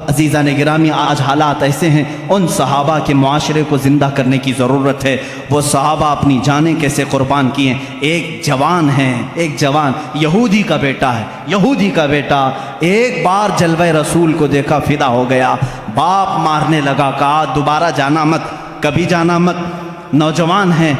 عزیزان گرامی، آج حالات ایسے ہیں، ان صحابہ کے معاشرے کو زندہ کرنے کی ضرورت ہے۔ وہ صحابہ اپنی جانیں کیسے قربان کیے۔ ایک جوان ہے، ایک جوان یہودی کا بیٹا ہے، یہودی کا بیٹا ایک بار جلوہ رسول کو دیکھا، فدا ہو گیا۔ باپ مارنے لگا، کہا دوبارہ جانا مت، کبھی جانا مت۔ نوجوان ہے،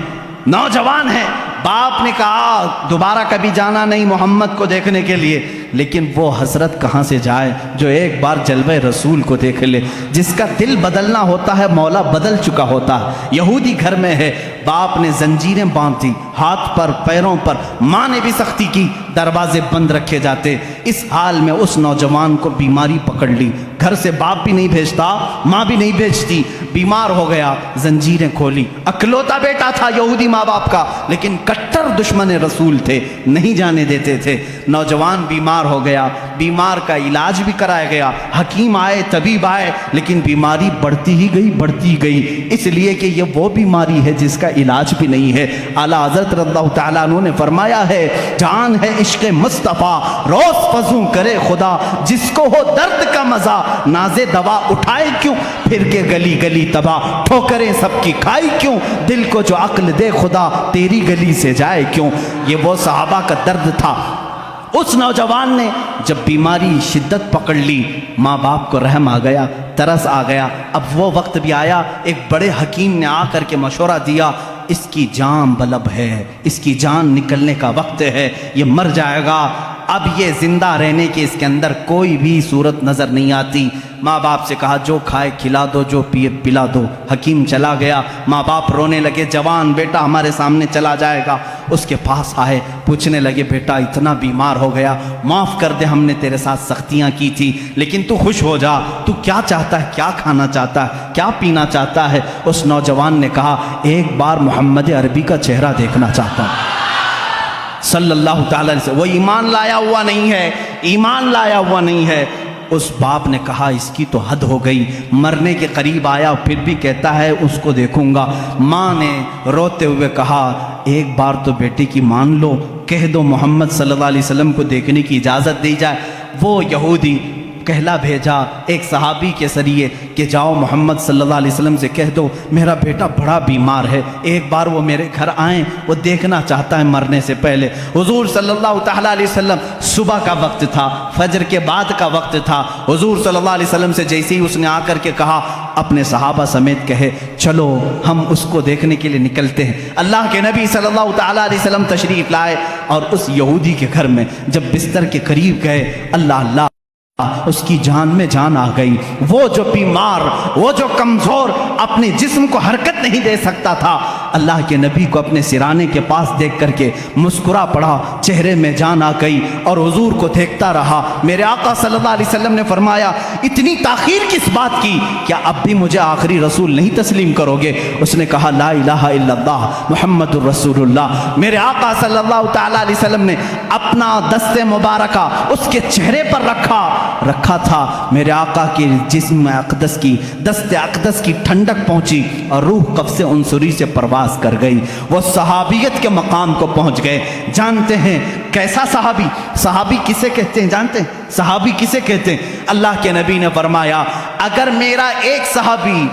نوجوان ہے، باپ نے کہا دوبارہ کبھی جانا نہیں محمد کو دیکھنے کے لیے۔ لیکن وہ حسرت کہاں سے جائے جو ایک بار جلوہ رسول کو دیکھ لے۔ جس کا دل بدلنا ہوتا ہے مولا بدل چکا ہوتا ہے۔ یہودی گھر میں ہے، باپ نے زنجیریں باندھ دی ہاتھ پر پیروں پر، ماں نے بھی سختی کی، دروازے بند رکھے جاتے۔ اس حال میں اس نوجوان کو بیماری پکڑ لی، گھر سے باپ بھی نہیں بھیجتا، ماں بھی نہیں بھیجتی، بیمار ہو گیا، زنجیریں کھولی۔ اکلوتا بیٹا تھا یہودی ماں باپ کا، لیکن کٹر دشمن رسول تھے، نہیں جانے دیتے تھے۔ نوجوان بیمار ہو گیا، بیمار کا علاج بھی کرایا گیا، حکیم آئے، طبیب آئے، لیکن بیماری بڑھتی ہی گئی، بڑھتی گئی، اس لیے کہ یہ وہ بیماری ہے جس کا علاج بھی نہیں ہے۔ اعلیٰ حضرت رضی اللہ تعالیٰ عنہ نے فرمایا ہے، جان ہے عشق مصطفیٰ روز فزوں کرے خدا، جس کو ہو درد کا مزہ ناز دوا اٹھائے کیوں، پھر کے گلی گلی تباہ ٹھوکریں سب کی کھائی کیوں، دل کو جو عقل دے خدا تیری گلی سے جائے کیوں۔ یہ وہ صحابہ کا درد تھا۔ اس نوجوان نے جب بیماری شدت پکڑ لی، ماں باپ کو رحم آ گیا، ترس آ گیا۔ اب وہ وقت بھی آیا، ایک بڑے حکیم نے آ کر کے مشورہ دیا، اس کی جان بلب ہے، اس کی جان نکلنے کا وقت ہے، یہ مر جائے گا، اب یہ زندہ رہنے کے اس کے اندر کوئی بھی صورت نظر نہیں آتی۔ ماں باپ سے کہا جو کھائے کھلا دو، جو پیے پلا دو۔ حکیم چلا گیا، ماں باپ رونے لگے، جوان بیٹا ہمارے سامنے چلا جائے گا۔ اس کے پاس آئے، پوچھنے لگے بیٹا اتنا بیمار ہو گیا، معاف کر دے، ہم نے تیرے ساتھ سختیاں کی تھی، لیکن تو خوش ہو جا، تو کیا چاہتا ہے، کیا کھانا چاہتا ہے، کیا پینا چاہتا ہے؟ اس نوجوان نے کہا ایک بار محمد عربی کا چہرہ دیکھنا چاہتا ہوں صلی اللہ تعالیٰ علیہ وسلم۔ وہ ایمان لایا ہوا نہیں ہے، ایمان لایا ہوا نہیں ہے۔ اس باپ نے کہا اس کی تو حد ہو گئی، مرنے کے قریب آیا پھر بھی کہتا ہے اس کو دیکھوں گا۔ ماں نے روتے ہوئے کہا ایک بار تو بیٹے کی مان لو، کہہ دو محمد صلی اللہ علیہ وسلم کو دیکھنے کی اجازت دی جائے۔ وہ یہودی کہلا بھیجا ایک صحابی کے ذریعے کہ جاؤ محمد صلی اللہ علیہ وسلم سے کہہ دو میرا بیٹا بڑا بیمار ہے، ایک بار وہ میرے گھر آئیں، وہ دیکھنا چاہتا ہے مرنے سے پہلے۔ حضور صلی اللہ تعالیٰ علیہ وسلم، صبح کا وقت تھا، فجر کے بعد کا وقت تھا۔ حضور صلی اللہ علیہ وسلم سے جیسے ہی اس نے آ کر کے کہا اپنے صحابہ سمیت کہے چلو ہم اس کو دیکھنے کے لیے نکلتے ہیں۔ اللہ کے نبی صلی اللہ تعالیٰ علیہ وسلم تشریف لائے اور اس یہودی کے گھر میں جب بستر کے قریب گئے، اللہ اس کی جان میں جان آ گئی۔ وہ جو بیمار، وہ جو کمزور اپنے جسم کو حرکت نہیں دے سکتا تھا، اللہ کے نبی کو اپنے سرانے کے پاس دیکھ کر کے مسکرا پڑا، چہرے میں جان آ گئی اور حضور کو دیکھتا رہا۔ میرے آقا صلی اللہ علیہ وسلم نے فرمایا اتنی تاخیر کس بات کی، کیا اب بھی مجھے آخری رسول نہیں تسلیم کرو گے؟ اس نے کہا لا الہ الا اللہ محمد الرسول اللہ۔ میرے آقا صلی اللہ تعالیٰ علیہ وسلم نے اپنا دست مبارکہ اس کے چہرے پر رکھا تھا۔ میرے آقا کے جسم اقدس کی، دست اقدس کی ٹھنڈک پہنچی اور روح قبض عنصری سے پرواز کر گئی۔ وہ صحابیت کے مقام کو پہنچ گئے۔ جانتے ہیں کیسا صحابی؟ صحابی کسے کہتے ہیں جانتے ہیں؟ صحابی کسے کہتے ہیں؟ اللہ کے نبی نے فرمایا اگر میرا ایک صحابی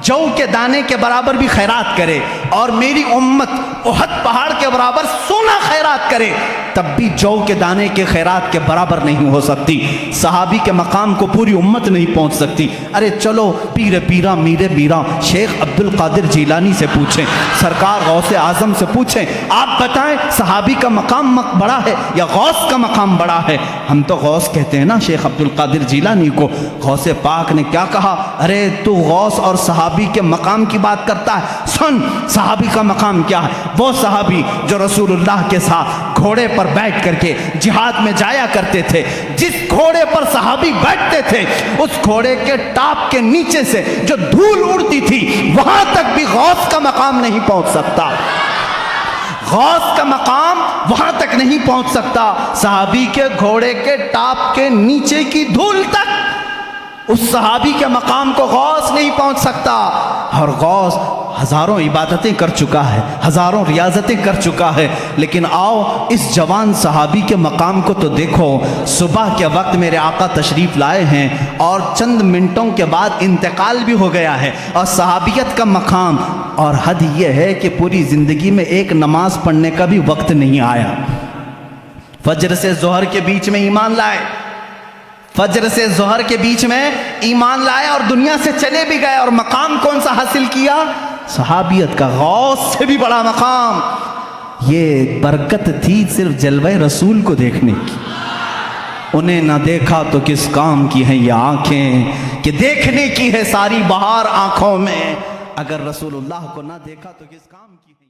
جو کے دانے کے برابر بھی خیرات کرے اور میری امت احد پہاڑ کے برابر سونا خیرات کرے، تب بھی جو کے دانے کے خیرات کے برابر نہیں ہو سکتی۔ صحابی کے مقام کو پوری امت نہیں پہنچ سکتی۔ ارے چلو پیر پیرا میر میرا شیخ عبد القادر جیلانی سے پوچھیں، سرکار غوث اعظم سے پوچھیں، آپ بتائیں صحابی کا مقام بڑا ہے یا غوث کا مقام بڑا ہے؟ ہم تو غوث کہتے ہیں نا شیخ عبد القادر جیلانی کو۔ غوث پاک نے کیا کہا؟ ارے تو غوث اور صحابی کے مقام کی بات کرتا ہے، سن صحابی کا مقام کیا ہے۔ وہ صحابی جو رسول اللہ کے ساتھ گھوڑے پر بیٹھ کر کے جہاد میں جایا کرتے تھے، جس گھوڑے پر صحابی بیٹھتے تھے اس گھوڑے کے ٹاپ کے نیچے سے جو دھول اڑتی تھی وہاں تک بھی غوث کا مقام نہیں پہنچ سکتا۔ غوث کا مقام وہاں تک نہیں پہنچ سکتا، صحابی کے گھوڑے کے ٹاپ کے نیچے کی دھول تک اس صحابی کے مقام کو غوث نہیں پہنچ سکتا۔ اور غوث ہزاروں عبادتیں کر چکا ہے، ہزاروں ریاضتیں کر چکا ہے، لیکن آؤ اس جوان صحابی کے مقام کو تو دیکھو۔ صبح کے وقت میرے آقا تشریف لائے ہیں اور چند منٹوں کے بعد انتقال بھی ہو گیا ہے، اور صحابیت کا مقام، اور حد یہ ہے کہ پوری زندگی میں ایک نماز پڑھنے کا بھی وقت نہیں آیا۔ فجر سے ظہر کے بیچ میں ایمان لائے، فجر سے ظہر کے بیچ میں ایمان لائے اور دنیا سے چلے بھی گئے، اور مقام کون سا حاصل کیا؟ صحابیت کا، غوث سے بھی بڑا مقام۔ یہ برکت تھی صرف جلوہ رسول کو دیکھنے کی۔ انہیں نہ دیکھا تو کس کام کی ہیں یہ آنکھیں کہ دیکھنے کی ہے ساری بہار آنکھوں میں، اگر رسول اللہ کو نہ دیکھا تو کس کام کی ہے؟